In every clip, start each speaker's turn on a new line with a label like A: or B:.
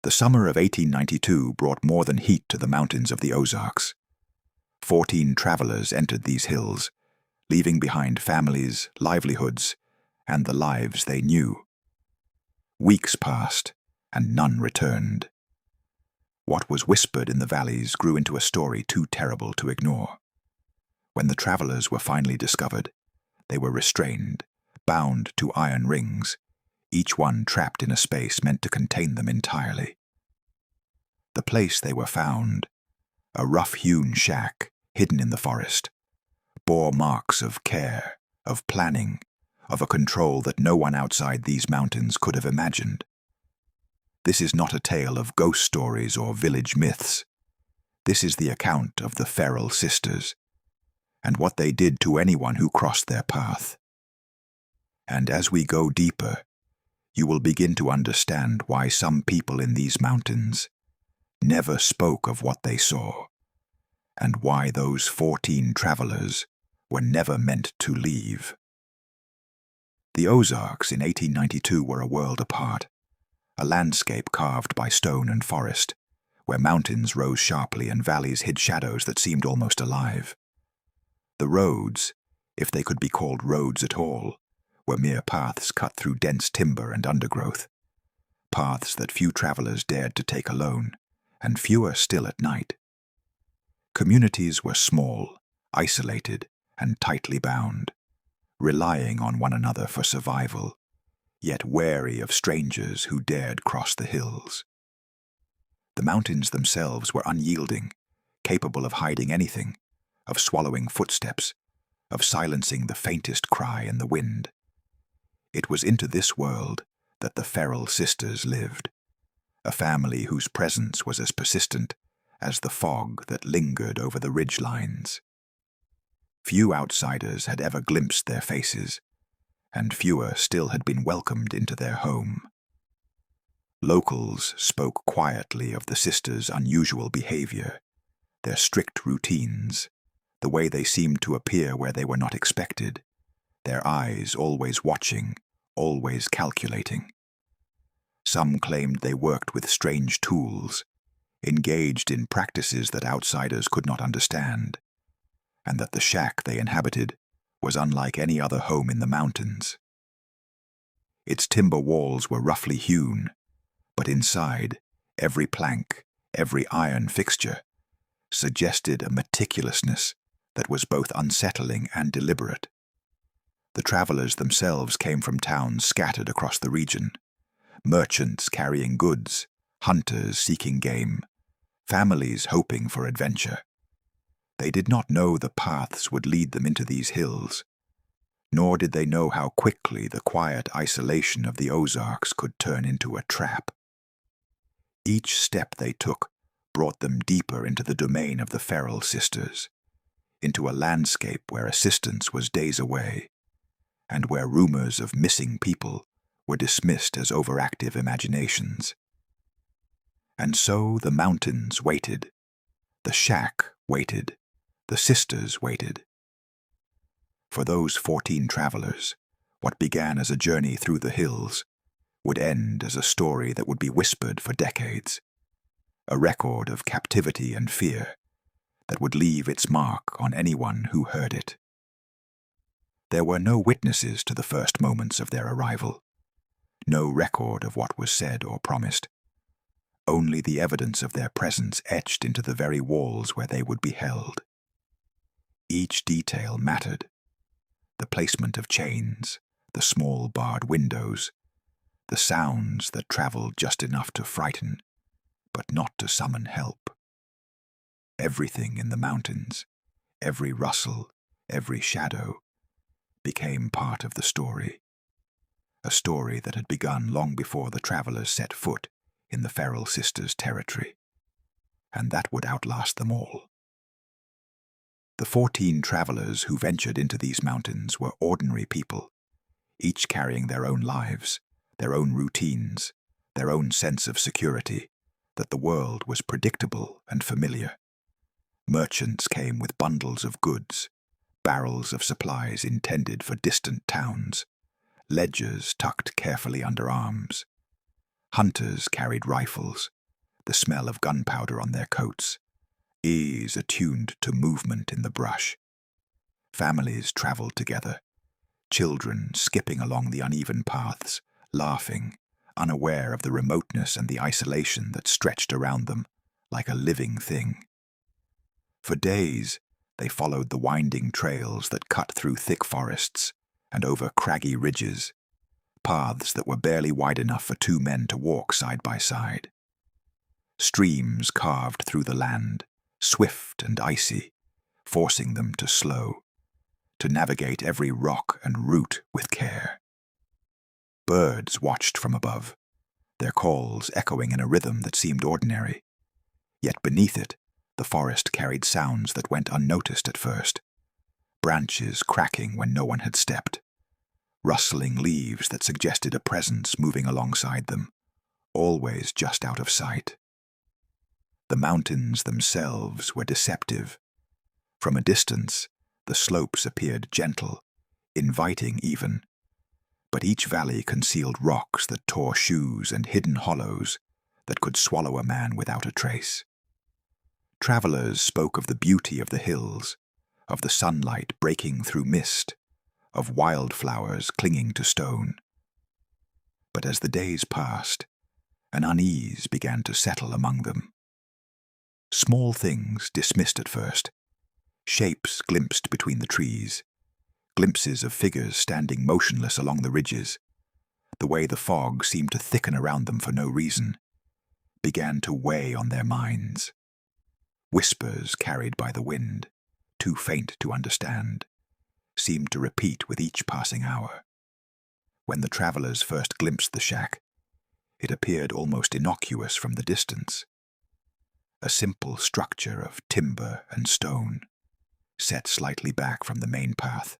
A: The summer of 1892 brought more than heat to the mountains of the Ozarks. 14 travelers entered these hills, leaving behind families, livelihoods, and the lives they knew. Weeks passed, and none returned. What was whispered in the valleys grew into a story too terrible to ignore. When the travelers were finally discovered, they were restrained, bound to iron rings, each one trapped in a space meant to contain them entirely. The place they were found, a rough-hewn shack hidden in the forest, bore marks of care, of planning, of a control that no one outside these mountains could have imagined. This is not a tale of ghost stories or village myths. This is the account of the Ferrell Sisters, and what they did to anyone who crossed their path. And as we go deeper, you will begin to understand why some people in these mountains never spoke of what they saw, and why those 14 travelers were never meant to leave. The Ozarks in 1892 were a world apart, a landscape carved by stone and forest, where mountains rose sharply and valleys hid shadows that seemed almost alive. The roads, if they could be called roads at all, were mere paths cut through dense timber and undergrowth, paths that few travelers dared to take alone, and fewer still at night. Communities were small, isolated, and tightly bound, relying on one another for survival, yet wary of strangers who dared cross the hills. The mountains themselves were unyielding, capable of hiding anything, of swallowing footsteps, of silencing the faintest cry in the wind. It was into this world that the Ferrell sisters lived, a family whose presence was as persistent as the fog that lingered over the ridgelines. Few outsiders had ever glimpsed their faces, and fewer still had been welcomed into their home. Locals spoke quietly of the sisters' unusual behavior, their strict routines, the way they seemed to appear where they were not expected, their eyes always watching, always calculating. Some claimed they worked with strange tools, engaged in practices that outsiders could not understand, and that the shack they inhabited was unlike any other home in the mountains. Its timber walls were roughly hewn, but inside, every plank, every iron fixture, suggested a meticulousness that was both unsettling and deliberate. The travelers themselves came from towns scattered across the region, merchants carrying goods, hunters seeking game, families hoping for adventure. They did not know the paths would lead them into these hills, nor did they know how quickly the quiet isolation of the Ozarks could turn into a trap. Each step they took brought them deeper into the domain of the Ferrell sisters, into a landscape where assistance was days away, and where rumors of missing people were dismissed as overactive imaginations. And so the mountains waited, the shack waited, the sisters waited. For those 14 travelers, what began as a journey through the hills would end as a story that would be whispered for decades, a record of captivity and fear that would leave its mark on anyone who heard it. There were no witnesses to the first moments of their arrival, no record of what was said or promised, only the evidence of their presence etched into the very walls where they would be held. Each detail mattered: the placement of chains, the small barred windows, the sounds that traveled just enough to frighten, but not to summon help. Everything in the mountains, every rustle, every shadow, became part of the story, a story that had begun long before the travelers set foot in the Ferrell sisters' territory, and that would outlast them all. The 14 travelers who ventured into these mountains were ordinary people, each carrying their own lives, their own routines, their own sense of security, that the world was predictable and familiar. Merchants came with bundles of goods, barrels of supplies intended for distant towns, ledgers tucked carefully under arms. Hunters carried rifles, the smell of gunpowder on their coats, ears attuned to movement in the brush. Families traveled together, children skipping along the uneven paths, laughing, unaware of the remoteness and the isolation that stretched around them like a living thing. For days, they followed the winding trails that cut through thick forests and over craggy ridges, paths that were barely wide enough for two men to walk side by side. Streams carved through the land, swift and icy, forcing them to slow, to navigate every rock and root with care. Birds watched from above, their calls echoing in a rhythm that seemed ordinary. Yet beneath it, the forest carried sounds that went unnoticed at first. Branches cracking when no one had stepped, rustling leaves that suggested a presence moving alongside them, always just out of sight. The mountains themselves were deceptive. From a distance, the slopes appeared gentle, inviting even, but each valley concealed rocks that tore shoes and hidden hollows that could swallow a man without a trace. Travelers spoke of the beauty of the hills, of the sunlight breaking through mist, of wildflowers clinging to stone. But as the days passed, an unease began to settle among them. Small things dismissed at first, shapes glimpsed between the trees, glimpses of figures standing motionless along the ridges, the way the fog seemed to thicken around them for no reason, began to weigh on their minds. Whispers carried by the wind, too faint to understand, seemed to repeat with each passing hour. When the travelers first glimpsed the shack, it appeared almost innocuous from the distance. A simple structure of timber and stone, set slightly back from the main path,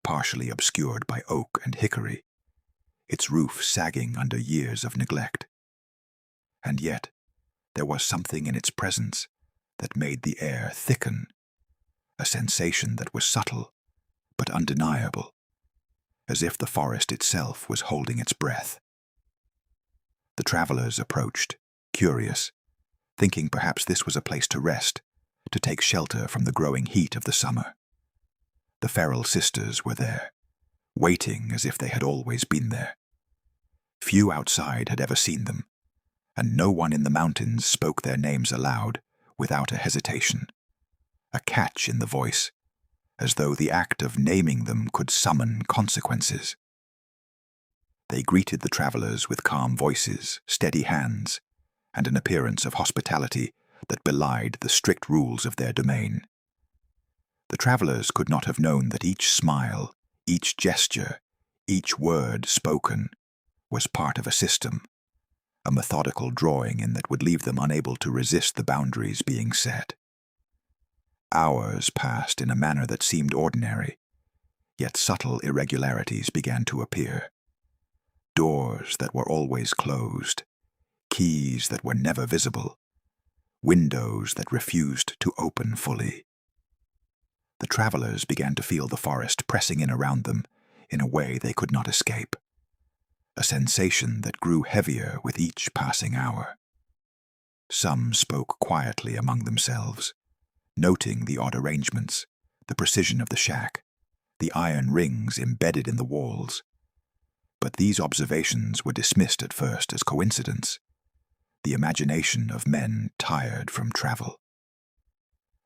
A: partially obscured by oak and hickory, its roof sagging under years of neglect. And yet, there was something in its presence that made the air thicken, a sensation that was subtle but undeniable, as if the forest itself was holding its breath. The travelers approached, curious, thinking perhaps this was a place to rest, to take shelter from the growing heat of the summer. The Ferrell Sisters were there, waiting as if they had always been there. Few outside had ever seen them, and no one in the mountains spoke their names aloud without a hesitation, a catch in the voice, as though the act of naming them could summon consequences. They greeted the travelers with calm voices, steady hands, and an appearance of hospitality that belied the strict rules of their domain. The travelers could not have known that each smile, each gesture, each word spoken was part of a system, a methodical drawing in that would leave them unable to resist the boundaries being set. Hours passed in a manner that seemed ordinary, yet subtle irregularities began to appear. Doors that were always closed, keys that were never visible, windows that refused to open fully. The travelers began to feel the forest pressing in around them in a way they could not escape, a sensation that grew heavier with each passing hour. Some spoke quietly among themselves, noting the odd arrangements, the precision of the shack, the iron rings embedded in the walls. But these observations were dismissed at first as coincidence, the imagination of men tired from travel.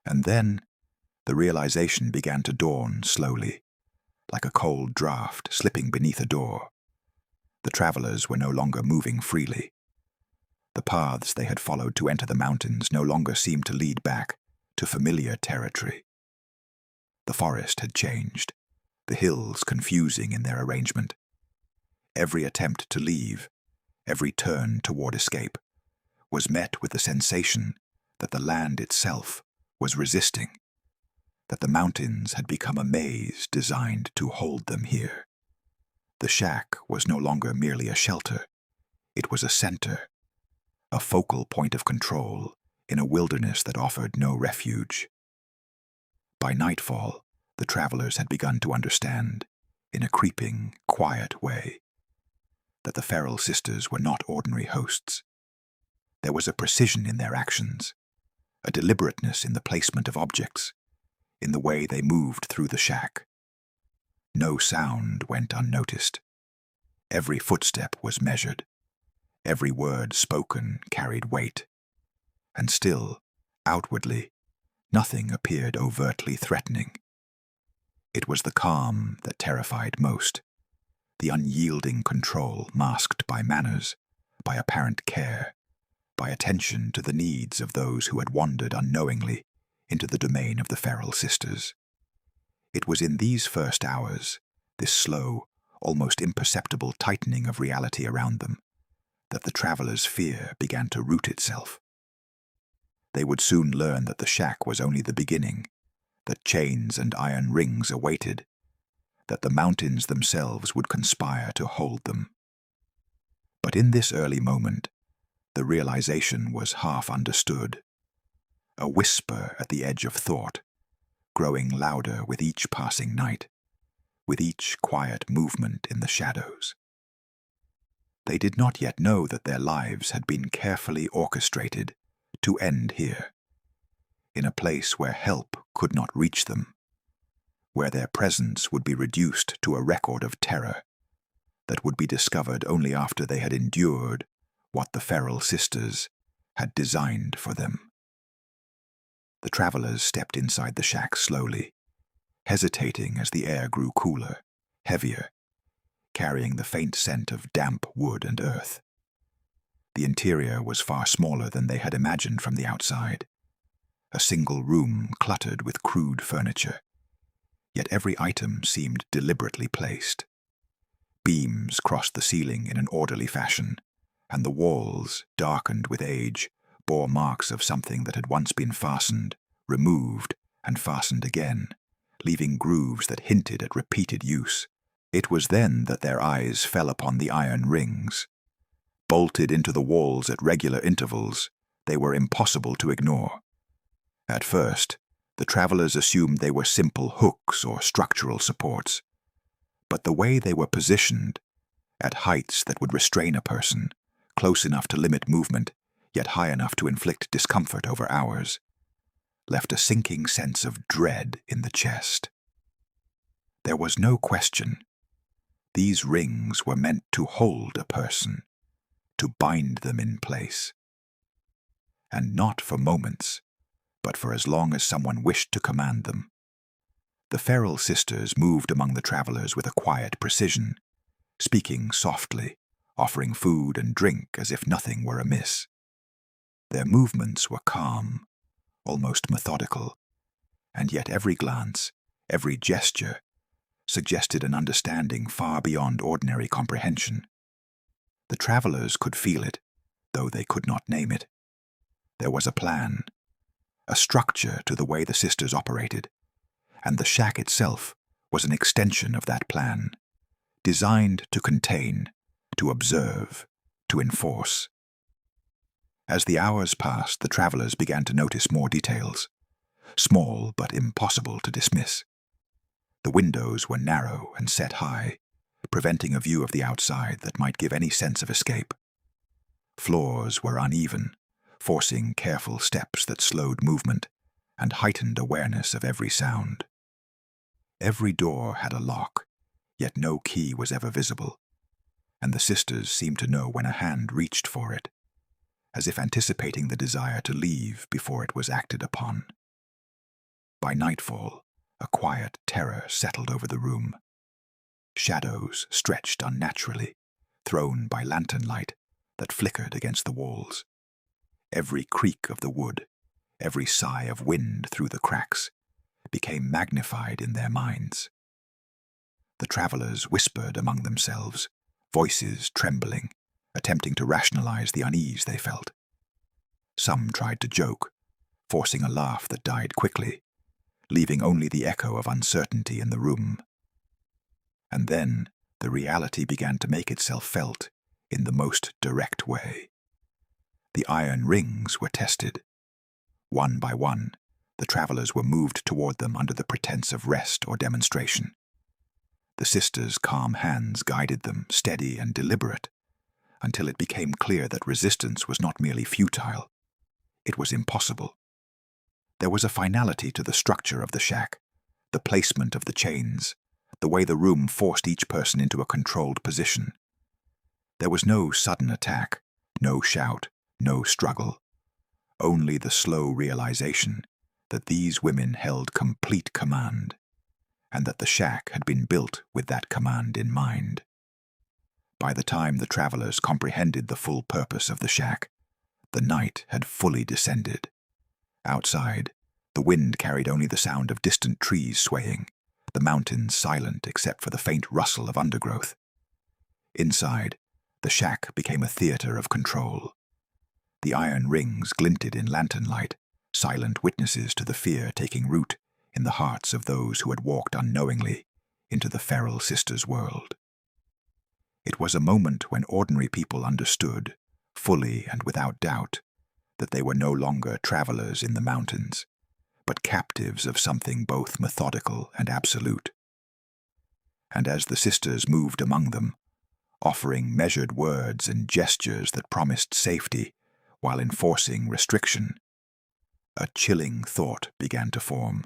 A: And then the realization began to dawn slowly, like a cold draft slipping beneath a door. The travelers were no longer moving freely. The paths they had followed to enter the mountains no longer seemed to lead back to familiar territory. The forest had changed, the hills confusing in their arrangement. Every attempt to leave, every turn toward escape, was met with the sensation that the land itself was resisting, that the mountains had become a maze designed to hold them here. The shack was no longer merely a shelter. It was a center, a focal point of control in a wilderness that offered no refuge. By nightfall, the travelers had begun to understand, in a creeping, quiet way. that the Ferrell sisters were not ordinary hosts. There was a precision in their actions, a deliberateness in the placement of objects, in the way they moved through the shack. No sound went unnoticed. Every footstep was measured. Every word spoken carried weight. And still, outwardly, nothing appeared overtly threatening. It was the calm that terrified most, the unyielding control masked by manners, by apparent care, by attention to the needs of those who had wandered unknowingly into the domain of the Ferrell sisters. It was in these first hours, this slow, almost imperceptible tightening of reality around them, that the travelers' fear began to root itself. They would soon learn that the shack was only the beginning, that chains and iron rings awaited, that the mountains themselves would conspire to hold them. But in this early moment, the realization was half understood, a whisper at the edge of thought, growing louder with each passing night, with each quiet movement in the shadows. They did not yet know that their lives had been carefully orchestrated to end here, in a place where help could not reach them, where their presence would be reduced to a record of terror that would be discovered only after they had endured what the Ferrell sisters had designed for them. The travelers stepped inside the shack slowly, hesitating as the air grew cooler, heavier, carrying the faint scent of damp wood and earth. The interior was far smaller than they had imagined from the outside, a single room cluttered with crude furniture, yet every item seemed deliberately placed. Beams crossed the ceiling in an orderly fashion, and the walls, darkened with age, bore marks of something that had once been fastened, removed, and fastened again, leaving grooves that hinted at repeated use. It was then that their eyes fell upon the iron rings. Bolted into the walls at regular intervals, they were impossible to ignore. At first, the travelers assumed they were simple hooks or structural supports, but the way they were positioned, at heights that would restrain a person, close enough to limit movement, yet high enough to inflict discomfort over hours, left a sinking sense of dread in the chest. There was no question. These rings were meant to hold a person, to bind them in place. And not for moments, but for as long as someone wished to command them. The Ferrell sisters moved among the travelers with a quiet precision, speaking softly, offering food and drink as if nothing were amiss. Their movements were calm, almost methodical, and yet every glance, every gesture, suggested an understanding far beyond ordinary comprehension. The travelers could feel it, though they could not name it. There was a plan, a structure to the way the sisters operated, and the shack itself was an extension of that plan, designed to contain, to observe, to enforce. As the hours passed, the travelers began to notice more details, small but impossible to dismiss. The windows were narrow and set high, preventing a view of the outside that might give any sense of escape. Floors were uneven, forcing careful steps that slowed movement and heightened awareness of every sound. Every door had a lock, yet no key was ever visible, and the sisters seemed to know when a hand reached for it, as if anticipating the desire to leave before it was acted upon. By nightfall, a quiet terror settled over the room. Shadows stretched unnaturally, thrown by lantern light that flickered against the walls. Every creak of the wood, every sigh of wind through the cracks, became magnified in their minds. The travelers whispered among themselves, voices trembling, attempting to rationalize the unease they felt. Some tried to joke, forcing a laugh that died quickly, leaving only the echo of uncertainty in the room. And then the reality began to make itself felt in the most direct way. The iron rings were tested. One by one, the travelers were moved toward them under the pretense of rest or demonstration. The sisters' calm hands guided them, steady and deliberate, until it became clear that resistance was not merely futile, it was impossible. There was a finality to the structure of the shack, the placement of the chains, the way the room forced each person into a controlled position. There was no sudden attack, no shout, no struggle, only the slow realization that these women held complete command, and that the shack had been built with that command in mind. By the time the travelers comprehended the full purpose of the shack, the night had fully descended. Outside, the wind carried only the sound of distant trees swaying, the mountains silent except for the faint rustle of undergrowth. Inside, the shack became a theater of control. The iron rings glinted in lantern light, silent witnesses to the fear taking root in the hearts of those who had walked unknowingly into the Ferrell Sisters' world. It was a moment when ordinary people understood, fully and without doubt, that they were no longer travelers in the mountains, but captives of something both methodical and absolute. And as the sisters moved among them, offering measured words and gestures that promised safety while enforcing restriction, a chilling thought began to form.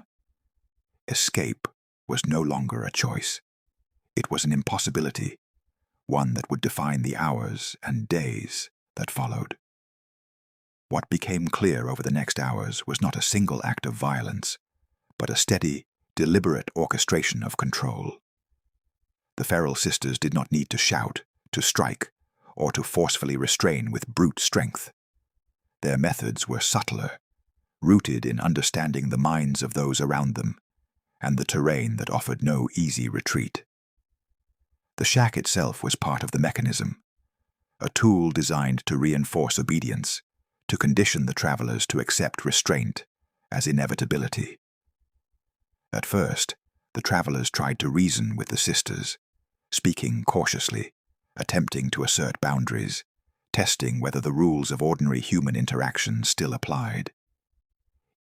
A: Escape was no longer a choice. It was an impossibility, one that would define the hours and days that followed. What became clear over the next hours was not a single act of violence, but a steady, deliberate orchestration of control. The Ferrell sisters did not need to shout, to strike, or to forcefully restrain with brute strength. Their methods were subtler, rooted in understanding the minds of those around them, and the terrain that offered no easy retreat. The shack itself was part of the mechanism, a tool designed to reinforce obedience, to condition the travelers to accept restraint as inevitability. At first, the travelers tried to reason with the sisters, speaking cautiously, attempting to assert boundaries, testing whether the rules of ordinary human interaction still applied.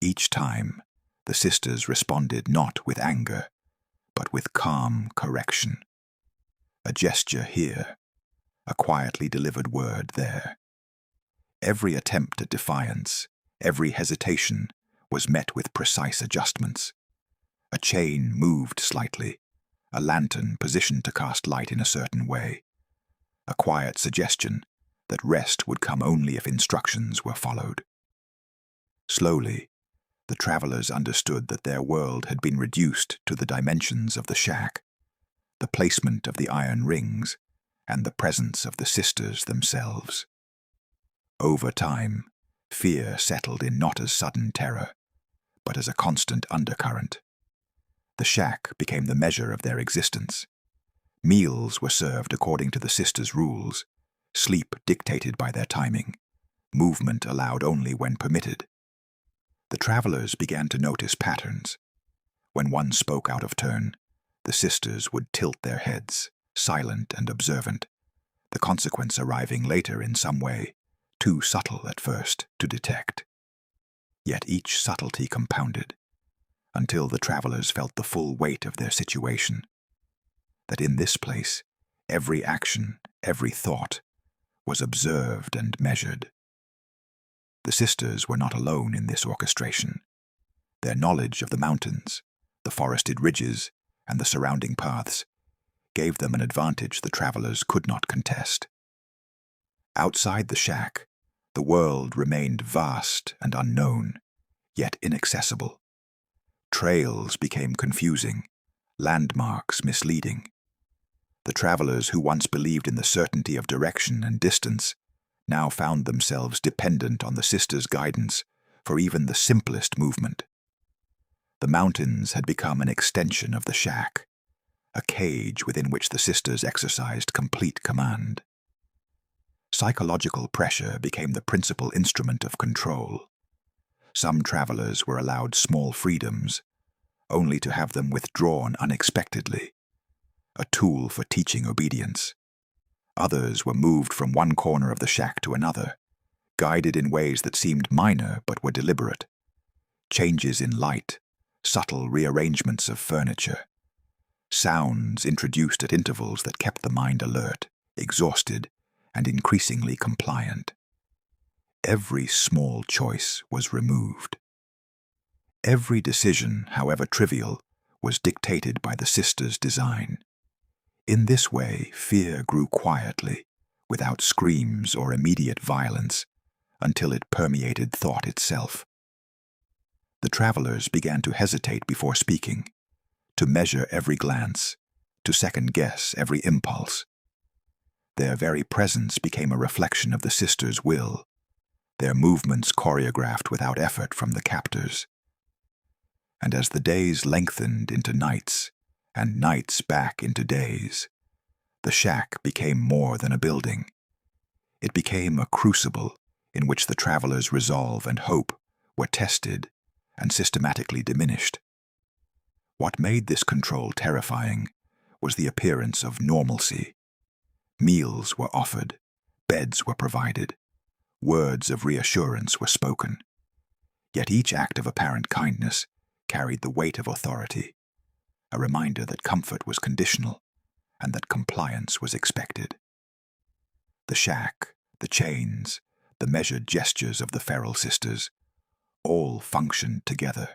A: Each time, the sisters responded not with anger, but with calm correction. A gesture here, a quietly delivered word there. Every attempt at defiance, every hesitation, was met with precise adjustments. A chain moved slightly, a lantern positioned to cast light in a certain way, a quiet suggestion that rest would come only if instructions were followed. Slowly, the travelers understood that their world had been reduced to the dimensions of the shack, the placement of the iron rings, and the presence of the sisters themselves. Over time, fear settled in not as sudden terror, but as a constant undercurrent. The shack became the measure of their existence. Meals were served according to the sisters' rules, sleep dictated by their timing, movement allowed only when permitted. The travelers began to notice patterns. When one spoke out of turn, the sisters would tilt their heads, silent and observant, the consequence arriving later in some way, too subtle at first to detect. Yet each subtlety compounded, until the travelers felt the full weight of their situation. That in this place, every action, every thought, was observed and measured. The sisters were not alone in this orchestration. Their knowledge of the mountains, the forested ridges, and the surrounding paths gave them an advantage the travelers could not contest. Outside the shack, the world remained vast and unknown, yet inaccessible. Trails became confusing, landmarks misleading. The travelers who once believed in the certainty of direction and distance now found themselves dependent on the sisters' guidance for even the simplest movement. The mountains had become an extension of the shack, a cage within which the sisters exercised complete command. Psychological pressure became the principal instrument of control. Some travelers were allowed small freedoms, only to have them withdrawn unexpectedly, a tool for teaching obedience. Others were moved from one corner of the shack to another, guided in ways that seemed minor but were deliberate. Changes in light, subtle rearrangements of furniture, sounds introduced at intervals that kept the mind alert, exhausted, and increasingly compliant. Every small choice was removed. Every decision, however trivial, was dictated by the sisters' design. In this way, fear grew quietly, without screams or immediate violence, until it permeated thought itself. The travelers began to hesitate before speaking, to measure every glance, to second-guess every impulse. Their very presence became a reflection of the sisters' will, their movements choreographed without effort from the captors. And as the days lengthened into nights, and nights back into days, the shack became more than a building. It became a crucible in which the travelers' resolve and hope were tested and systematically diminished. What made this control terrifying was the appearance of normalcy. Meals were offered, beds were provided, words of reassurance were spoken. Yet each act of apparent kindness carried the weight of authority, a reminder that comfort was conditional and that compliance was expected. The shack, the chains, the measured gestures of the Ferrell sisters, all functioned together,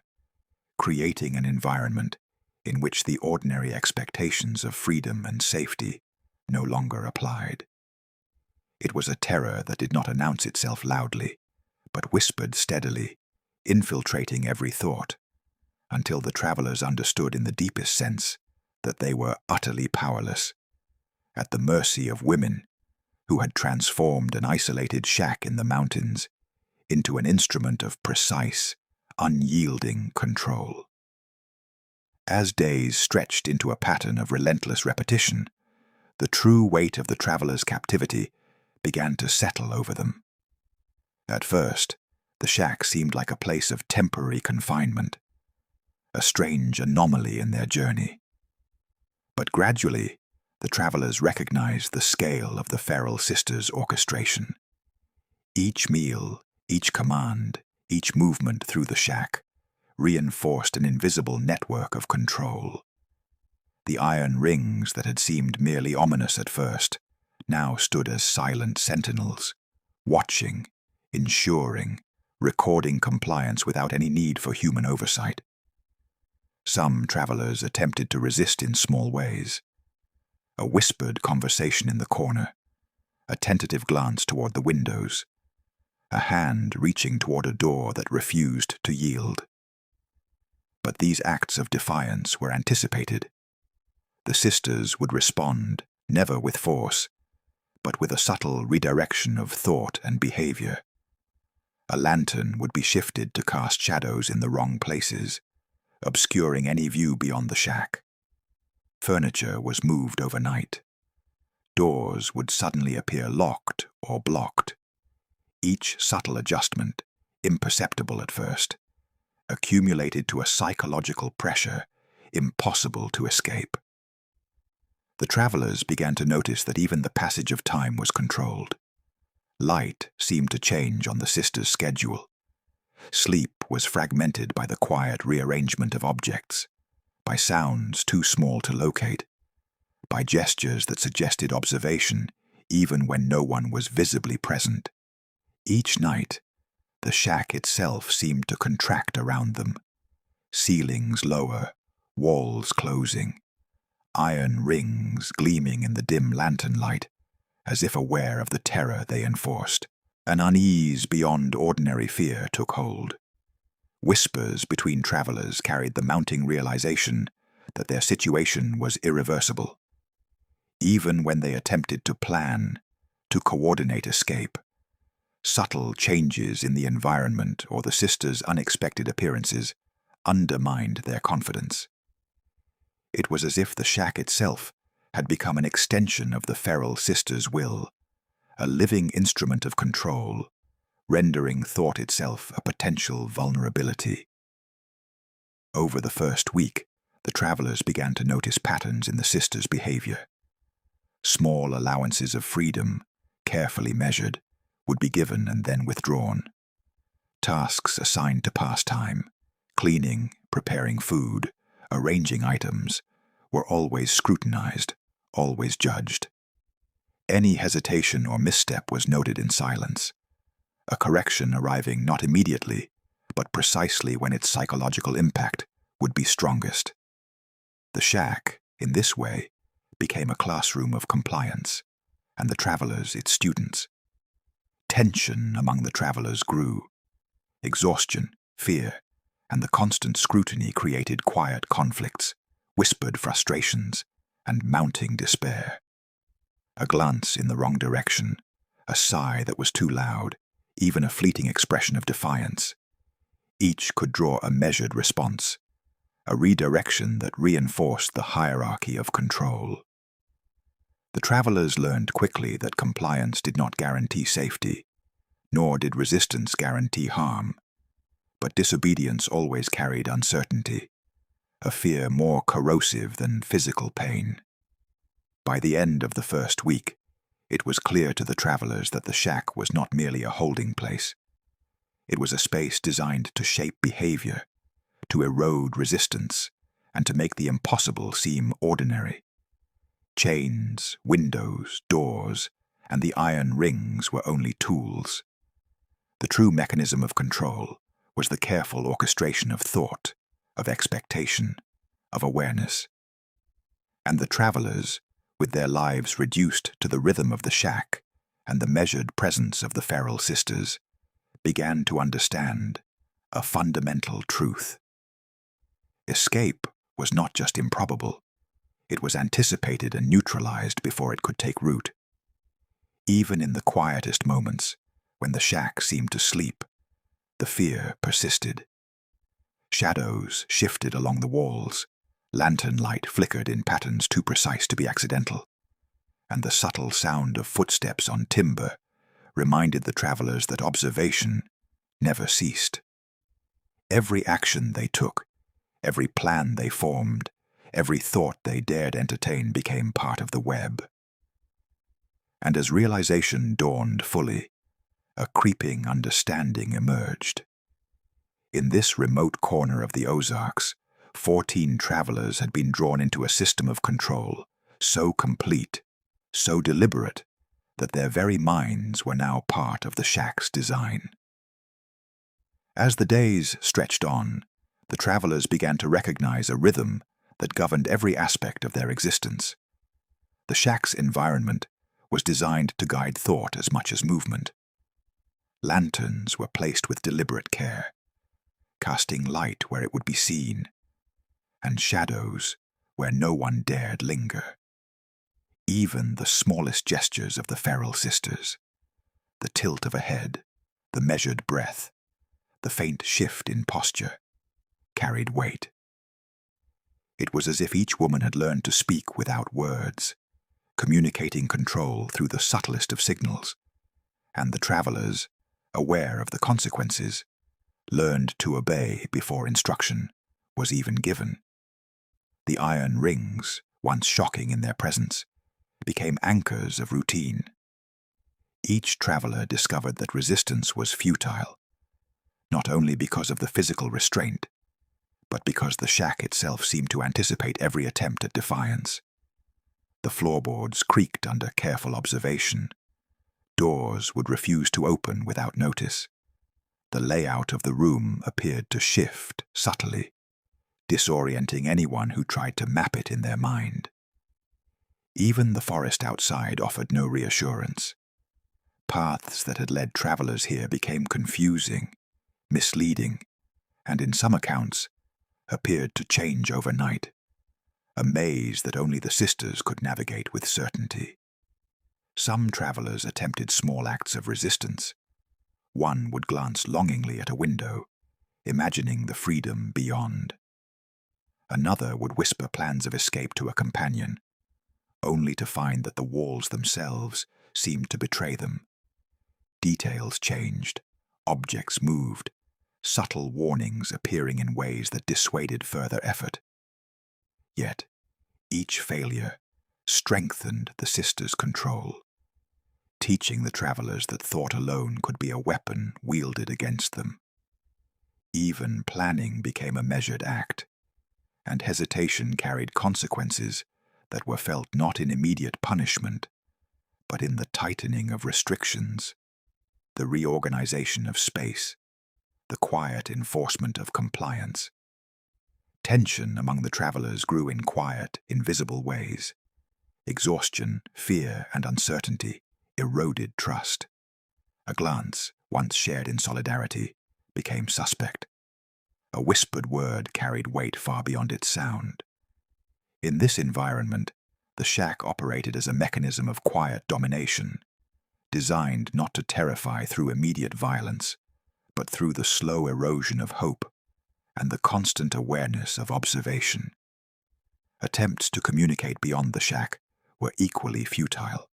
A: creating an environment in which the ordinary expectations of freedom and safety no longer applied. It was a terror that did not announce itself loudly, but whispered steadily, infiltrating every thought, until the travelers understood in the deepest sense that they were utterly powerless, at the mercy of women who had transformed an isolated shack in the mountains into an instrument of precise, unyielding control. As days stretched into a pattern of relentless repetition, the true weight of the travelers' captivity began to settle over them. At first, the shack seemed like a place of temporary confinement, a strange anomaly in their journey. But gradually, the travelers recognized the scale of the Ferrell sisters' orchestration. Each meal, each command, each movement through the shack reinforced an invisible network of control. The iron rings that had seemed merely ominous at first now stood as silent sentinels, watching, ensuring, recording compliance without any need for human oversight. Some travelers attempted to resist in small ways. A whispered conversation in the corner, a tentative glance toward the windows, a hand reaching toward a door that refused to yield. But these acts of defiance were anticipated. The sisters would respond, never with force, but with a subtle redirection of thought and behavior. A lantern would be shifted to cast shadows in the wrong places, obscuring any view beyond the shack. Furniture was moved overnight. Doors would suddenly appear locked or blocked. Each subtle adjustment, imperceptible at first, accumulated to a psychological pressure impossible to escape. The travelers began to notice that even the passage of time was controlled. Light seemed to change on the sisters' schedule. Sleep was fragmented by the quiet rearrangement of objects, by sounds too small to locate, by gestures that suggested observation even when no one was visibly present. Each night, the shack itself seemed to contract around them, ceilings lower, walls closing, iron rings gleaming in the dim lantern light, as if aware of the terror they enforced. An unease beyond ordinary fear took hold. Whispers between travelers carried the mounting realization that their situation was irreversible. Even when they attempted to plan, to coordinate escape, subtle changes in the environment or the sisters' unexpected appearances undermined their confidence. It was as if the shack itself had become an extension of the Ferrell sisters' will, a living instrument of control, rendering thought itself a potential vulnerability. Over the first week, the travelers began to notice patterns in the sisters' behavior. Small allowances of freedom, carefully measured, would be given and then withdrawn. Tasks assigned to pastime, cleaning, preparing food, arranging items, were always scrutinized, always judged. Any hesitation or misstep was noted in silence, a correction arriving not immediately, but precisely when its psychological impact would be strongest. The shack, in this way, became a classroom of compliance, and the travelers its students. Tension among the travelers grew. Exhaustion, fear, and the constant scrutiny created quiet conflicts, whispered frustrations, and mounting despair. A glance in the wrong direction, a sigh that was too loud, even a fleeting expression of defiance. Each could draw a measured response, a redirection that reinforced the hierarchy of control. The travelers learned quickly that compliance did not guarantee safety, nor did resistance guarantee harm. But disobedience always carried uncertainty, a fear more corrosive than physical pain. By the end of the first week, it was clear to the travelers that the shack was not merely a holding place. It was a space designed to shape behavior, to erode resistance, and to make the impossible seem ordinary. Chains, windows, doors, and the iron rings were only tools. The true mechanism of control was the careful orchestration of thought, of expectation, of awareness. And the travelers, with their lives reduced to the rhythm of the shack and the measured presence of the Ferrell Sisters, began to understand a fundamental truth. Escape was not just improbable, it was anticipated and neutralized before it could take root. Even in the quietest moments, when the shack seemed to sleep, the fear persisted. Shadows shifted along the walls, lantern light flickered in patterns too precise to be accidental, and the subtle sound of footsteps on timber reminded the travelers that observation never ceased. Every action they took, every plan they formed, every thought they dared entertain became part of the web. And as realization dawned fully, a creeping understanding emerged. In this remote corner of the Ozarks, 14 travelers had been drawn into a system of control, so complete, so deliberate, that their very minds were now part of the shack's design. As the days stretched on, the travelers began to recognize a rhythm that governed every aspect of their existence. The shack's environment was designed to guide thought as much as movement. Lanterns were placed with deliberate care, casting light where it would be seen, and shadows where no one dared linger. Even the smallest gestures of the Ferrell Sisters, the tilt of a head, the measured breath, the faint shift in posture, carried weight. It was as if each woman had learned to speak without words, communicating control through the subtlest of signals, and the travelers, aware of the consequences, learned to obey before instruction was even given. The iron rings, once shocking in their presence, became anchors of routine. Each traveler discovered that resistance was futile, not only because of the physical restraint, but because the shack itself seemed to anticipate every attempt at defiance. The floorboards creaked under careful observation. Doors would refuse to open without notice. The layout of the room appeared to shift subtly, disorienting anyone who tried to map it in their mind. Even the forest outside offered no reassurance. Paths that had led travelers here became confusing, misleading, and in some accounts appeared to change overnight, a maze that only the sisters could navigate with certainty. Some travelers attempted small acts of resistance. One would glance longingly at a window, imagining the freedom beyond. Another would whisper plans of escape to a companion, only to find that the walls themselves seemed to betray them. Details changed, objects moved, subtle warnings appearing in ways that dissuaded further effort. Yet, each failure strengthened the sisters' control, teaching the travelers that thought alone could be a weapon wielded against them. Even planning became a measured act, and hesitation carried consequences that were felt not in immediate punishment, but in the tightening of restrictions, the reorganization of space, the quiet enforcement of compliance. Tension among the travelers grew in quiet, invisible ways. Exhaustion, fear, and uncertainty eroded trust. A glance, once shared in solidarity, became suspect. A whispered word carried weight far beyond its sound. In this environment, the shack operated as a mechanism of quiet domination, designed not to terrify through immediate violence, but through the slow erosion of hope and the constant awareness of observation. Attempts to communicate beyond the shack were equally futile.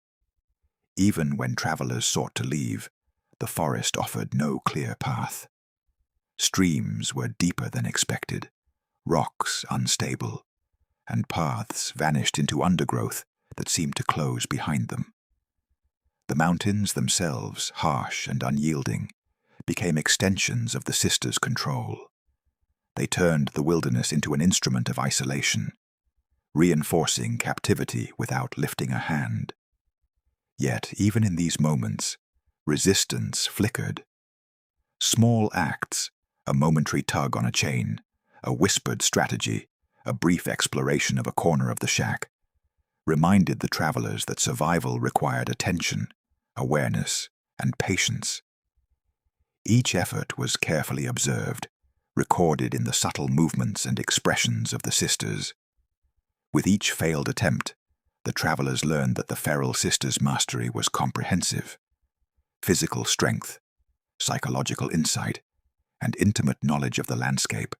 A: Even when travelers sought to leave, the forest offered no clear path. Streams were deeper than expected, rocks unstable, and paths vanished into undergrowth that seemed to close behind them. The mountains themselves, harsh and unyielding, became extensions of the sisters' control. They turned the wilderness into an instrument of isolation, reinforcing captivity without lifting a hand. Yet, even in these moments, resistance flickered. Small acts, a momentary tug on a chain, a whispered strategy, a brief exploration of a corner of the shack, reminded the travelers that survival required attention, awareness, and patience. Each effort was carefully observed, recorded in the subtle movements and expressions of the sisters. With each failed attempt, the travelers learned that the Ferrell Sisters' mastery was comprehensive. Physical strength, psychological insight, and intimate knowledge of the landscape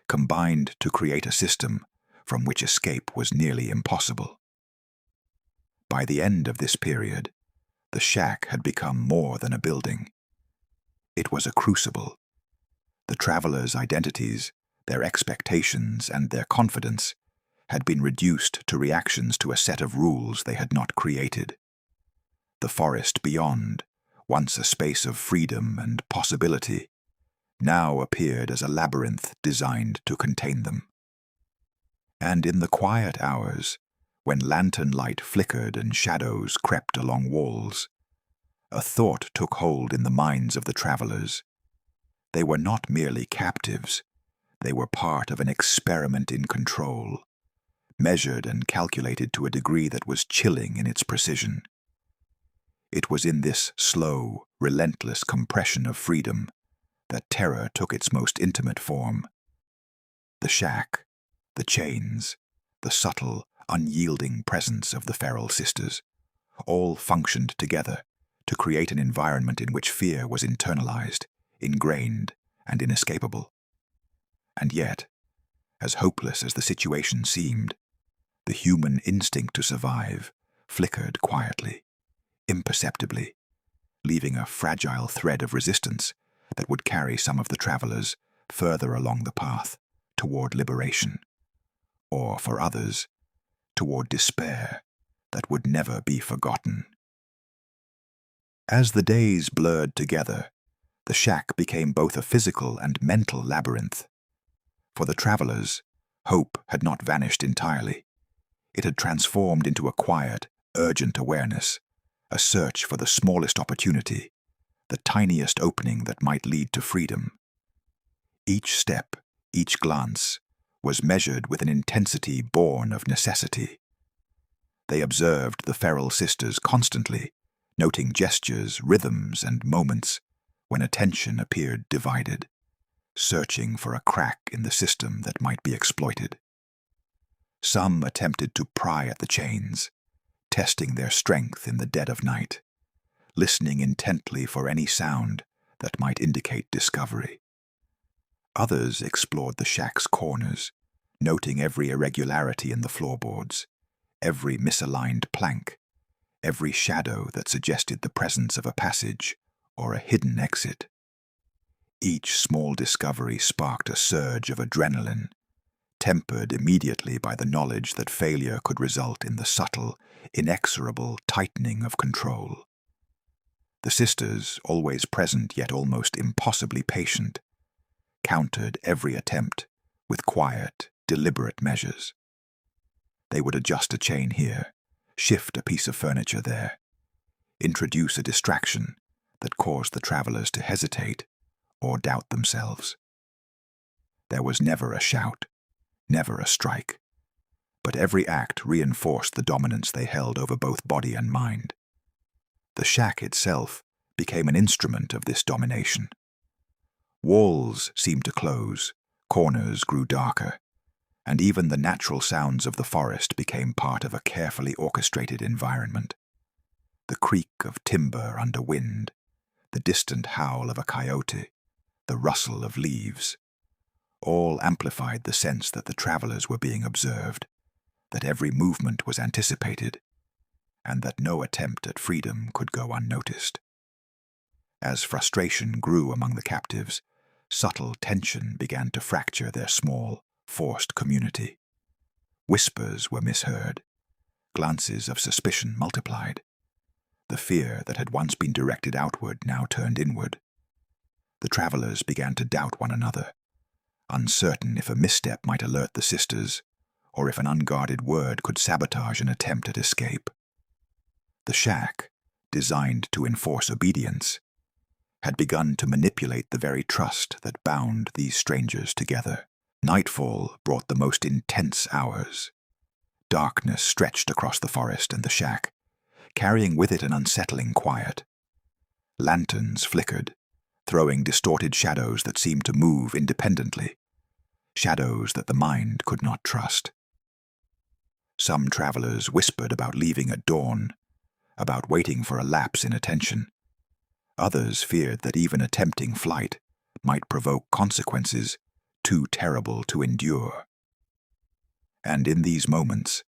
A: combined to create a system from which escape was nearly impossible. By the end of this period, the shack had become more than a building. It was a crucible. The travelers' identities, their expectations, and their confidence had been reduced to reactions to a set of rules they had not created. The forest beyond, once a space of freedom and possibility, now appeared as a labyrinth designed to contain them. And in the quiet hours, when lantern light flickered and shadows crept along walls, a thought took hold in the minds of the travelers. They were not merely captives, they were part of an experiment in control, measured and calculated to a degree that was chilling in its precision. It was in this slow, relentless compression of freedom that terror took its most intimate form. The shack, the chains, the subtle, unyielding presence of the Ferrell sisters, all functioned together to create an environment in which fear was internalized, ingrained, and inescapable. And yet, as hopeless as the situation seemed, the human instinct to survive flickered quietly, imperceptibly, leaving a fragile thread of resistance that would carry some of the travelers further along the path toward liberation, or for others, toward despair that would never be forgotten. As the days blurred together, the shack became both a physical and mental labyrinth. For the travelers, hope had not vanished entirely. It had transformed into a quiet, urgent awareness, a search for the smallest opportunity, the tiniest opening that might lead to freedom. Each step, each glance, was measured with an intensity born of necessity. They observed the Ferrell sisters constantly, noting gestures, rhythms, and moments when attention appeared divided, searching for a crack in the system that might be exploited. Some attempted to pry at the chains, testing their strength in the dead of night, listening intently for any sound that might indicate discovery. Others explored the shack's corners, noting every irregularity in the floorboards, every misaligned plank, every shadow that suggested the presence of a passage or a hidden exit. Each small discovery sparked a surge of adrenaline, tempered immediately by the knowledge that failure could result in the subtle, inexorable tightening of control. The sisters, always present yet almost impossibly patient, countered every attempt with quiet, deliberate measures. They would adjust a chain here, shift a piece of furniture there, introduce a distraction that caused the travelers to hesitate or doubt themselves. There was never a shout, never a strike, but every act reinforced the dominance they held over both body and mind. The shack itself became an instrument of this domination. Walls seemed to close, corners grew darker, and even the natural sounds of the forest became part of a carefully orchestrated environment. The creak of timber under wind, the distant howl of a coyote, the rustle of leaves, all amplified the sense that the travelers were being observed, that every movement was anticipated, and that no attempt at freedom could go unnoticed. As frustration grew among the captives, subtle tension began to fracture their small, forced community. Whispers were misheard, glances of suspicion multiplied. The fear that had once been directed outward now turned inward. The travelers began to doubt one another, uncertain if a misstep might alert the sisters, or if an unguarded word could sabotage an attempt at escape. The shack, designed to enforce obedience, had begun to manipulate the very trust that bound these strangers together. Nightfall brought the most intense hours. Darkness stretched across the forest and the shack, carrying with it an unsettling quiet. Lanterns flickered, throwing distorted shadows that seemed to move independently, shadows that the mind could not trust. Some travelers whispered about leaving at dawn, about waiting for a lapse in attention. Others feared that even attempting flight might provoke consequences too terrible to endure. And in these moments,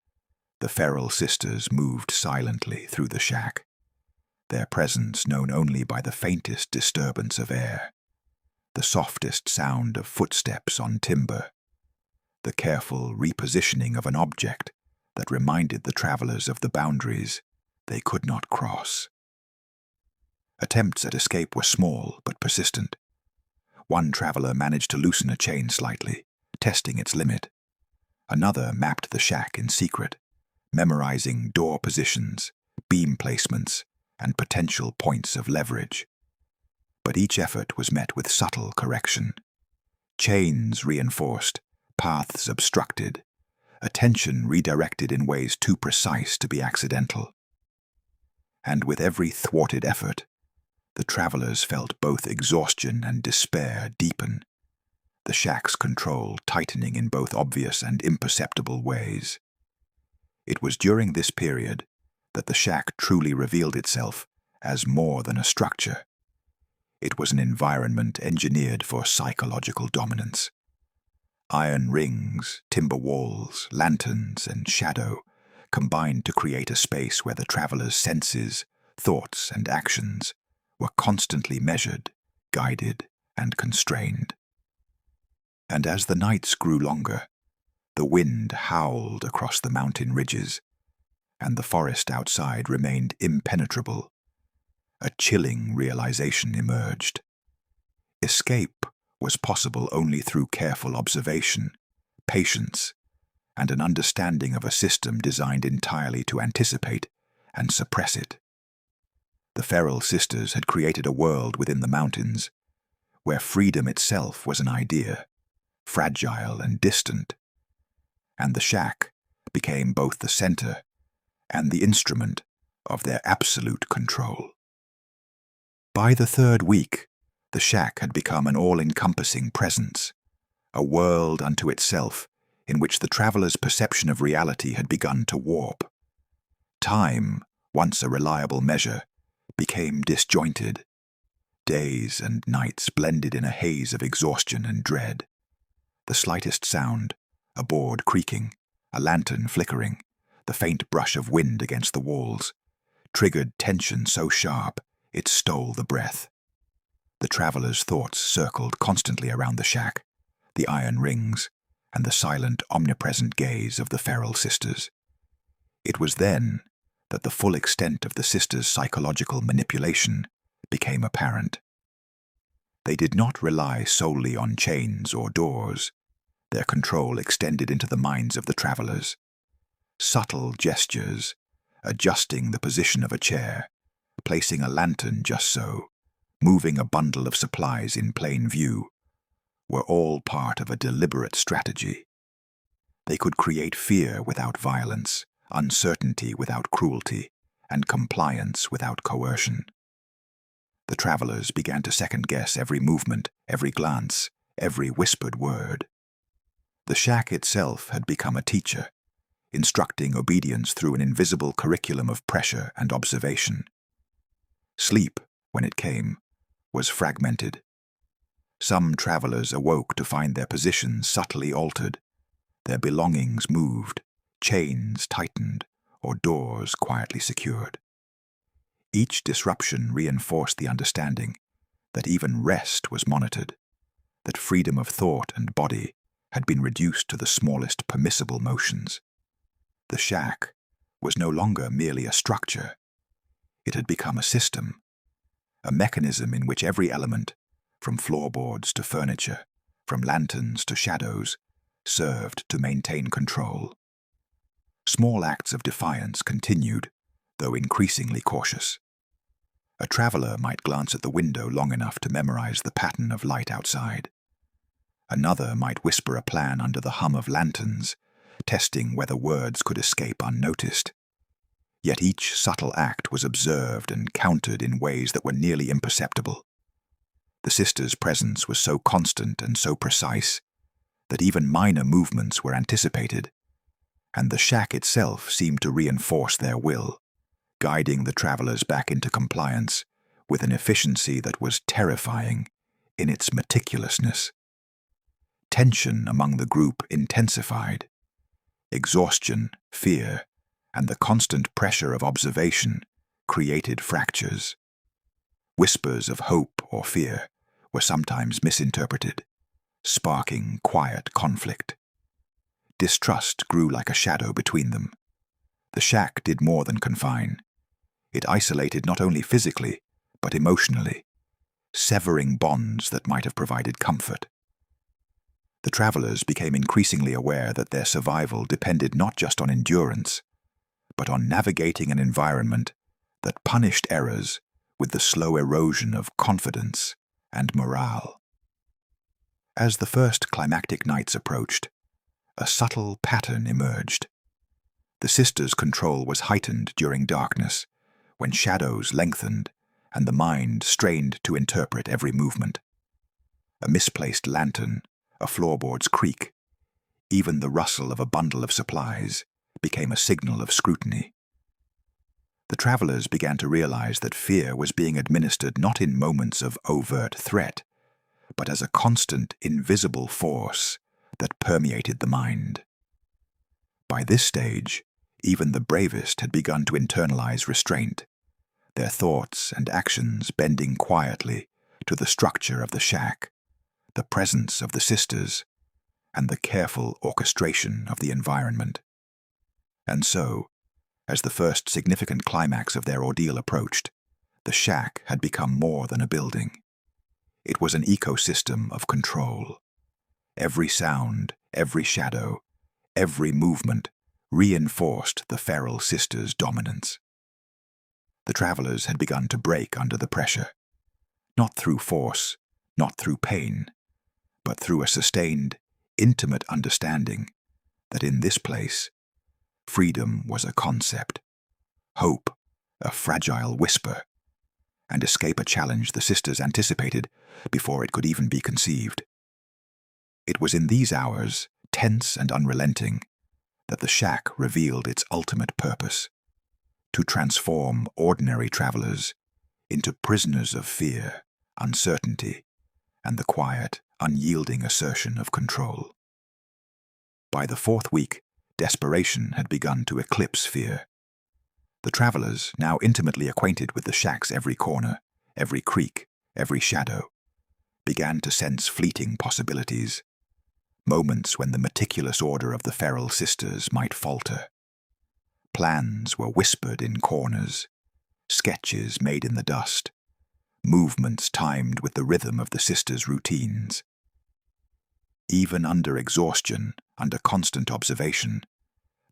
A: the Ferrell sisters moved silently through the shack, their presence known only by the faintest disturbance of air, the softest sound of footsteps on timber, the careful repositioning of an object that reminded the travelers of the boundaries they could not cross. Attempts at escape were small but persistent. One traveler managed to loosen a chain slightly, testing its limit. Another mapped the shack in secret, memorizing door positions, beam placements, and potential points of leverage. But each effort was met with subtle correction. Chains reinforced, paths obstructed, attention redirected in ways too precise to be accidental. And with every thwarted effort, the travelers felt both exhaustion and despair deepen, the shack's control tightening in both obvious and imperceptible ways. It was during this period that the shack truly revealed itself as more than a structure. It was an environment engineered for psychological dominance. Iron rings, timber walls, lanterns, and shadow combined to create a space where the travelers' senses, thoughts, and actions were constantly measured, guided, and constrained. And as the nights grew longer, the wind howled across the mountain ridges, and the forest outside remained impenetrable. A chilling realization emerged. Escape was possible only through careful observation, patience, and an understanding of a system designed entirely to anticipate and suppress it. The Ferrell sisters had created a world within the mountains where freedom itself was an idea, fragile and distant, and the shack became both the center and the instrument of their absolute control. By the third week, the shack had become an all-encompassing presence, a world unto itself in which the traveler's perception of reality had begun to warp. Time, once a reliable measure, became disjointed. Days and nights blended in a haze of exhaustion and dread. The slightest sound, a board creaking, a lantern flickering, the faint brush of wind against the walls, triggered tension so sharp it stole the breath. The traveler's thoughts circled constantly around the shack, the iron rings, and the silent, omnipresent gaze of the Ferrell sisters. It was then that the full extent of the sisters' psychological manipulation became apparent. They did not rely solely on chains or doors. Their control extended into the minds of the travelers. Subtle gestures, adjusting the position of a chair, placing a lantern just so, moving a bundle of supplies in plain view, were all part of a deliberate strategy. They could create fear without violence, uncertainty without cruelty, and compliance without coercion. The travelers began to second-guess every movement, every glance, every whispered word. The shack itself had become a teacher, instructing obedience through an invisible curriculum of pressure and observation. Sleep, when it came, was fragmented. Some travelers awoke to find their positions subtly altered, their belongings moved, chains tightened, or doors quietly secured. Each disruption reinforced the understanding that even rest was monitored, that freedom of thought and body had been reduced to the smallest permissible motions. The shack was no longer merely a structure. It had become a system, a mechanism in which every element, from floorboards to furniture, from lanterns to shadows, served to maintain control. Small acts of defiance continued, though increasingly cautious. A traveler might glance at the window long enough to memorize the pattern of light outside. Another might whisper a plan under the hum of lanterns, testing whether words could escape unnoticed. Yet each subtle act was observed and countered in ways that were nearly imperceptible. The sisters' presence was so constant and so precise that even minor movements were anticipated, and the shack itself seemed to reinforce their will, guiding the travelers back into compliance with an efficiency that was terrifying in its meticulousness. Tension among the group intensified. Exhaustion, fear, and the constant pressure of observation created fractures. Whispers of hope or fear were sometimes misinterpreted, sparking quiet conflict. Distrust grew like a shadow between them. The shack did more than confine. It isolated not only physically, but emotionally, severing bonds that might have provided comfort. The travelers became increasingly aware that their survival depended not just on endurance, but on navigating an environment that punished errors with the slow erosion of confidence and morale. As the first climactic nights approached, a subtle pattern emerged. The sisters' control was heightened during darkness, when shadows lengthened and the mind strained to interpret every movement. A misplaced lantern, a floorboard's creak, even the rustle of a bundle of supplies became a signal of scrutiny. The travelers began to realize that fear was being administered not in moments of overt threat, but as a constant, invisible force that permeated the mind. By this stage, even the bravest had begun to internalize restraint, their thoughts and actions bending quietly to the structure of the shack, the presence of the sisters, and the careful orchestration of the environment. And so, as the first significant climax of their ordeal approached, the shack had become more than a building. It was an ecosystem of control. Every sound, every shadow, every movement reinforced the Ferrell sisters' dominance. The travelers had begun to break under the pressure, not through force, not through pain, but through a sustained, intimate understanding that in this place, freedom was a concept, hope a fragile whisper, and escape a challenge the sisters anticipated before it could even be conceived. It was in these hours, tense and unrelenting, that the shack revealed its ultimate purpose: to transform ordinary travelers into prisoners of fear, uncertainty, and the quiet, unyielding assertion of control. By the fourth week, desperation had begun to eclipse fear. The travelers, now intimately acquainted with the shack's every corner, every creak, every shadow, began to sense fleeting possibilities, moments when the meticulous order of the Ferrell sisters might falter. Plans were whispered in corners, sketches made in the dust, movements timed with the rhythm of the sisters' routines. Even under exhaustion, under constant observation,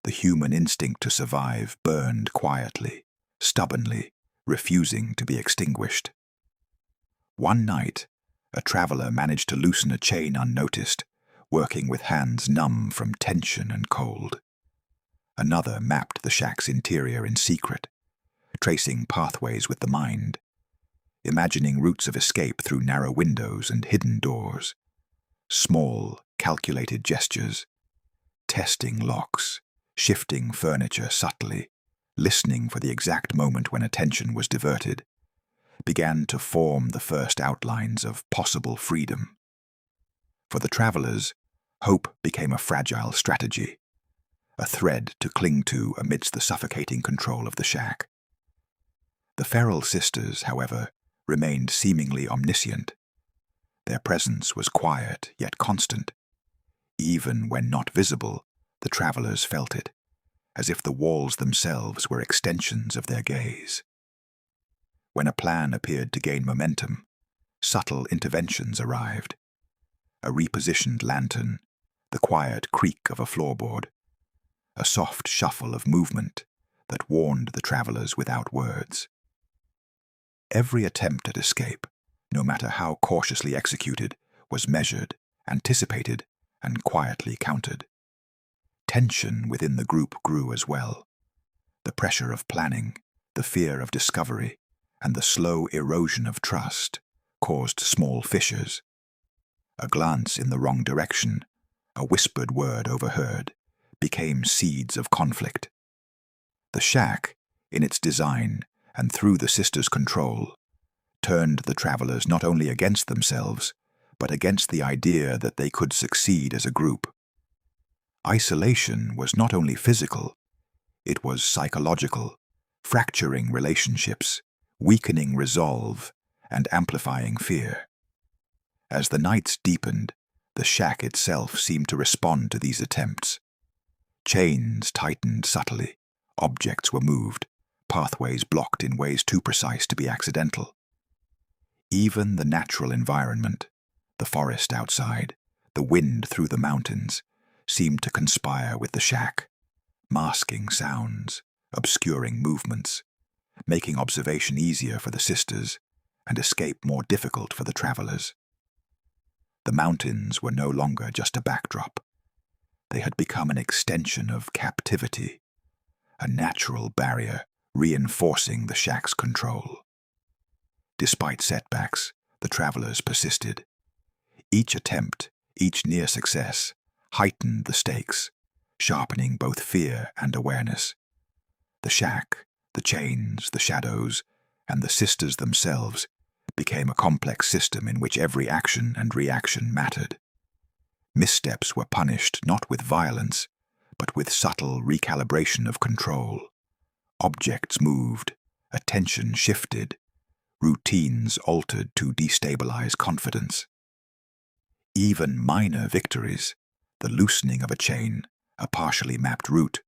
A: the human instinct to survive burned quietly, stubbornly, refusing to be extinguished. One night, a traveler managed to loosen a chain unnoticed, working with hands numb from tension and cold. Another mapped the shack's interior in secret, tracing pathways with the mind, imagining routes of escape through narrow windows and hidden doors. Small, calculated gestures, testing locks, shifting furniture subtly, listening for the exact moment when attention was diverted, began to form the first outlines of possible freedom. For the travelers, hope became a fragile strategy, a thread to cling to amidst the suffocating control of the shack. The Ferrell sisters, however, remained seemingly omniscient. Their presence was quiet yet constant. Even when not visible, the travelers felt it, as if the walls themselves were extensions of their gaze. When a plan appeared to gain momentum, subtle interventions arrived. A repositioned lantern, the quiet creak of a floorboard, a soft shuffle of movement that warned the travelers without words. Every attempt at escape, no matter how cautiously executed, was measured, anticipated, and quietly countered. Tension within the group grew as well. The pressure of planning, the fear of discovery, and the slow erosion of trust caused small fissures. A glance in the wrong direction, a whispered word overheard, became seeds of conflict. The shack, in its design and through the sisters' control, turned the travelers not only against themselves, but against the idea that they could succeed as a group. Isolation was not only physical, it was psychological, fracturing relationships, weakening resolve, and amplifying fear. As the nights deepened, the shack itself seemed to respond to these attempts. Chains tightened subtly, objects were moved, pathways blocked in ways too precise to be accidental. Even the natural environment, the forest outside, the wind through the mountains, seemed to conspire with the shack, masking sounds, obscuring movements, making observation easier for the sisters and escape more difficult for the travelers. The mountains were no longer just a backdrop. They had become an extension of captivity, a natural barrier reinforcing the shack's control. Despite setbacks, the travelers persisted. Each attempt, each near success, heightened the stakes, sharpening both fear and awareness. The shack, the chains, the shadows, and the sisters themselves became a complex system in which every action and reaction mattered. Missteps were punished not with violence, but with subtle recalibration of control. Objects moved, attention shifted, routines altered to destabilize confidence. Even minor victories, the loosening of a chain, a partially mapped route,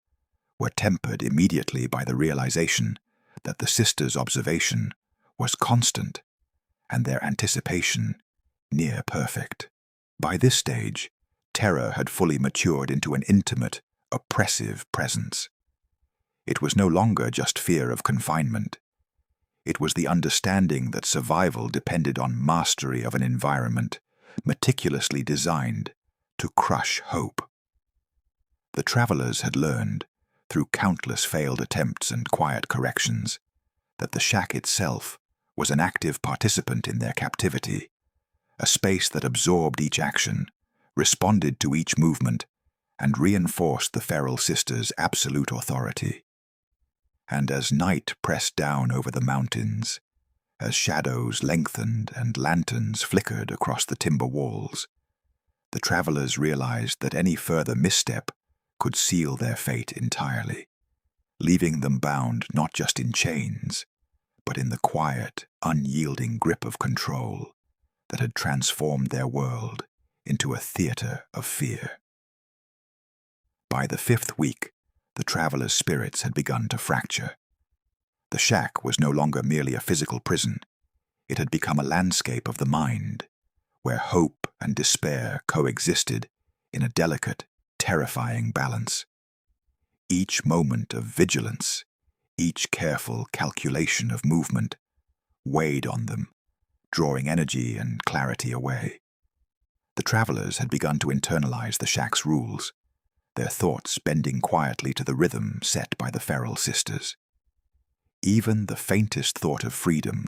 A: were tempered immediately by the realization that the sisters' observation was constant and their anticipation near perfect. By this stage, terror had fully matured into an intimate, oppressive presence. It was no longer just fear of confinement. It was the understanding that survival depended on mastery of an environment meticulously designed to crush hope. The travelers had learned, through countless failed attempts and quiet corrections, that the shack itself was an active participant in their captivity, a space that absorbed each action, responded to each movement, and reinforced the Ferrell sisters' absolute authority. And as night pressed down over the mountains, as shadows lengthened and lanterns flickered across the timber walls, the travelers realized that any further misstep could seal their fate entirely, leaving them bound not just in chains, but in the quiet, unyielding grip of control that had transformed their world into a theater of fear. By the 5th week, the travelers' spirits had begun to fracture. The shack was no longer merely a physical prison. It had become a landscape of the mind, where hope and despair coexisted in a delicate, terrifying balance. Each moment of vigilance, each careful calculation of movement, weighed on them, drawing energy and clarity away. The travelers had begun to internalize the shack's rules, their thoughts bending quietly to the rhythm set by the Ferrell sisters. Even the faintest thought of freedom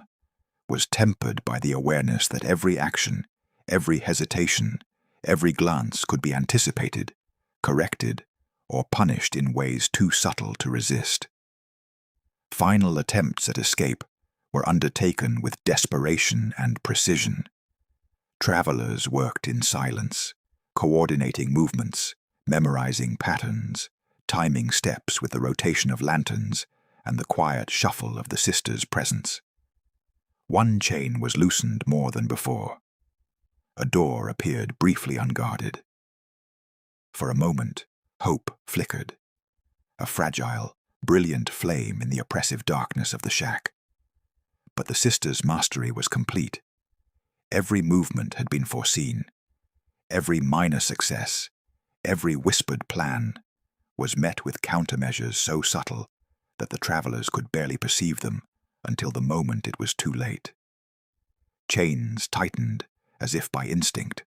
A: was tempered by the awareness that every action, every hesitation, every glance could be anticipated, corrected, or punished in ways too subtle to resist. Final attempts at escape were undertaken with desperation and precision. Travelers worked in silence, coordinating movements, memorizing patterns, timing steps with the rotation of lanterns and the quiet shuffle of the sisters' presence. One chain was loosened more than before. A door appeared briefly unguarded. For a moment, hope flickered, a fragile, brilliant flame in the oppressive darkness of the shack. But the sisters' mastery was complete. Every movement had been foreseen. Every minor success, every whispered plan, was met with countermeasures so subtle that the travelers could barely perceive them until the moment it was too late. Chains tightened as if by instinct,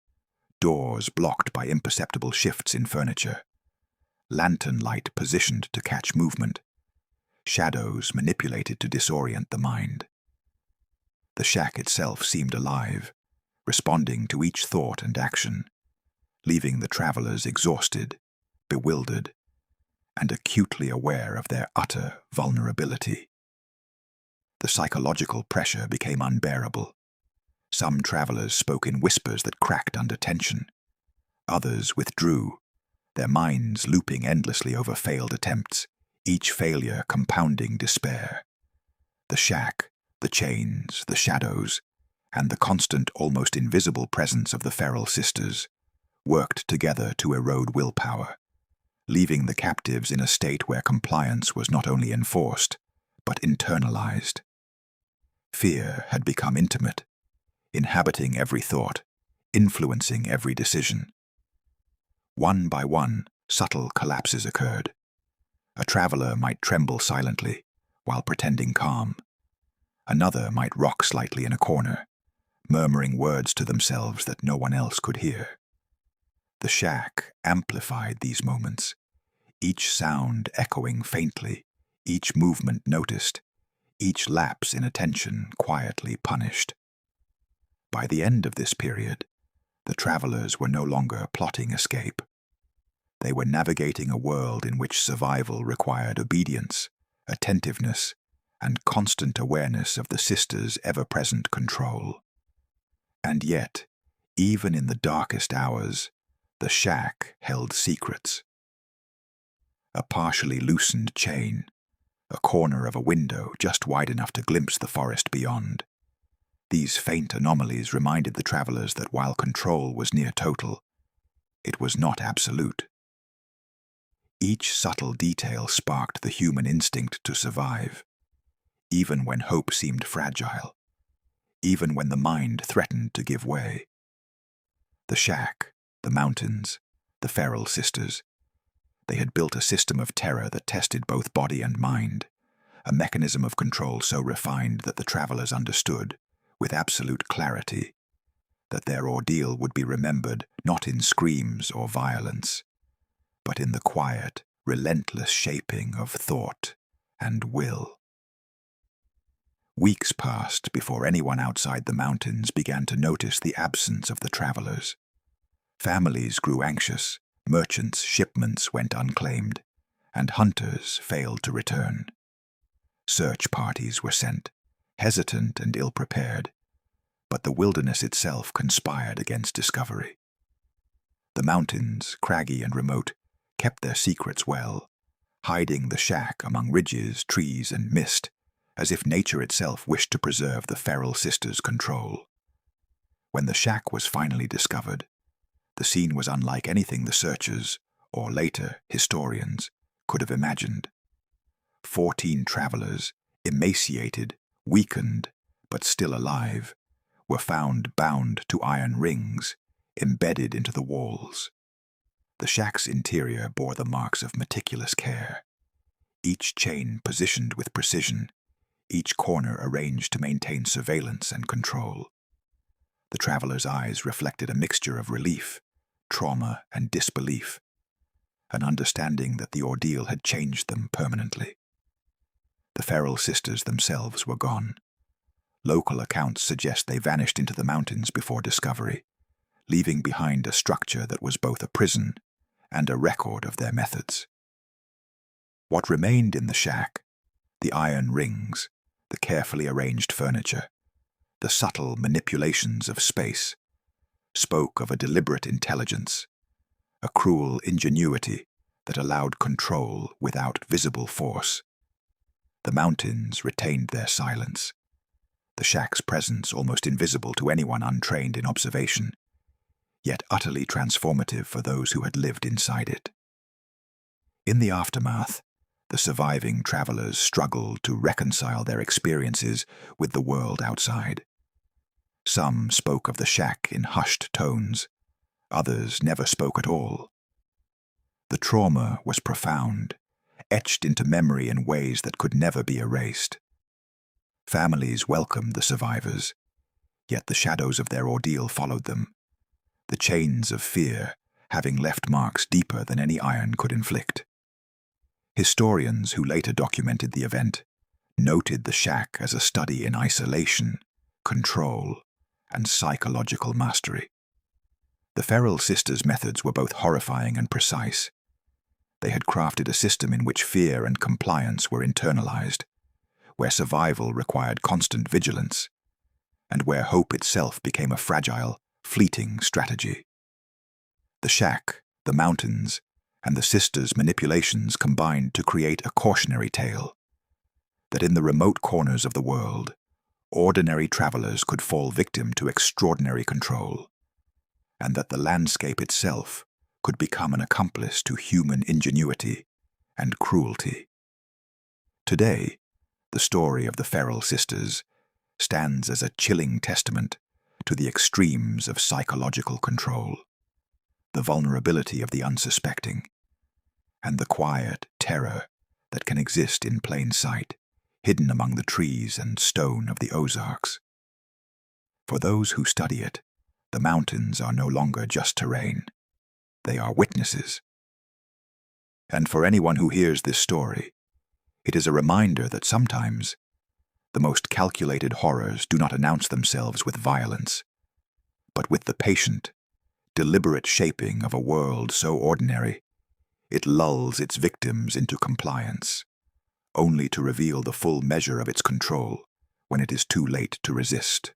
A: doors blocked by imperceptible shifts in furniture, lantern light positioned to catch movement, shadows manipulated to disorient the mind. The shack itself seemed alive, responding to each thought and action, leaving the travelers exhausted, bewildered, and acutely aware of their utter vulnerability. The psychological pressure became unbearable. Some travelers spoke in whispers that cracked under tension. Others withdrew, their minds looping endlessly over failed attempts, each failure compounding despair. The shack, the chains, the shadows, and the constant, almost invisible presence of the Ferrell sisters worked together to erode willpower, leaving the captives in a state where compliance was not only enforced, but internalized. Fear had become intimate, inhabiting every thought, influencing every decision. One by one, subtle collapses occurred. A traveler might tremble silently while pretending calm. Another might rock slightly in a corner, murmuring words to themselves that no one else could hear. The shack amplified these moments, each sound echoing faintly, each movement noticed, each lapse in attention quietly punished. By the end of this period, the travelers were no longer plotting escape. They were navigating a world in which survival required obedience, attentiveness, and constant awareness of the sisters' ever-present control. And yet, even in the darkest hours, the shack held secrets. A partially loosened chain, a corner of a window just wide enough to glimpse the forest beyond. These faint anomalies reminded the travelers that while control was near total, it was not absolute. Each subtle detail sparked the human instinct to survive, even when hope seemed fragile, even when the mind threatened to give way. The shack, the mountains, the Ferrell sisters, they had built a system of terror that tested both body and mind, a mechanism of control so refined that the travelers understood, with absolute clarity, that their ordeal would be remembered not in screams or violence, but in the quiet, relentless shaping of thought and will. Weeks passed before anyone outside the mountains began to notice the absence of the travelers. Families grew anxious, merchants' shipments went unclaimed, and hunters failed to return. Search parties were sent, hesitant and ill-prepared, but the wilderness itself conspired against discovery. The mountains, craggy and remote, kept their secrets well, hiding the shack among ridges, trees, and mist, as if nature itself wished to preserve the Ferrell sisters' control. When the shack was finally discovered, the scene was unlike anything the searchers, or later historians, could have imagined. 14 travelers, emaciated, weakened, but still alive, were found bound to iron rings, embedded into the walls. The shack's interior bore the marks of meticulous care, each chain positioned with precision, each corner arranged to maintain surveillance and control. The traveler's eyes reflected a mixture of relief, trauma, and disbelief, an understanding that the ordeal had changed them permanently. The Ferrell sisters themselves were gone. Local accounts suggest they vanished into the mountains before discovery, leaving behind a structure that was both a prison and a record of their methods. What remained in the shack, the iron rings, the carefully arranged furniture, the subtle manipulations of space, spoke of a deliberate intelligence, a cruel ingenuity that allowed control without visible force. The mountains retained their silence, the shack's presence almost invisible to anyone untrained in observation, yet utterly transformative for those who had lived inside it. In the aftermath, the surviving travelers struggled to reconcile their experiences with the world outside. Some spoke of the shack in hushed tones, others never spoke at all. The trauma was profound, etched into memory in ways that could never be erased. Families welcomed the survivors, yet the shadows of their ordeal followed them, the chains of fear having left marks deeper than any iron could inflict. Historians who later documented the event noted the shack as a study in isolation, control, and psychological mastery. The Ferrell sisters' methods were both horrifying and precise. They had crafted a system in which fear and compliance were internalized, where survival required constant vigilance, and where hope itself became a fragile, fleeting strategy. The shack, the mountains, and the sisters' manipulations combined to create a cautionary tale that in the remote corners of the world, ordinary travelers could fall victim to extraordinary control, and that the landscape itself could become an accomplice to human ingenuity and cruelty. Today, the story of the Ferrell sisters stands as a chilling testament to the extremes of psychological control, the vulnerability of the unsuspecting, and the quiet terror that can exist in plain sight, hidden among the trees and stone of the Ozarks. For those who study it, the mountains are no longer just terrain. They are witnesses. And for anyone who hears this story, it is a reminder that sometimes the most calculated horrors do not announce themselves with violence, but with the patient, deliberate shaping of a world so ordinary, it lulls its victims into compliance, only to reveal the full measure of its control when it is too late to resist.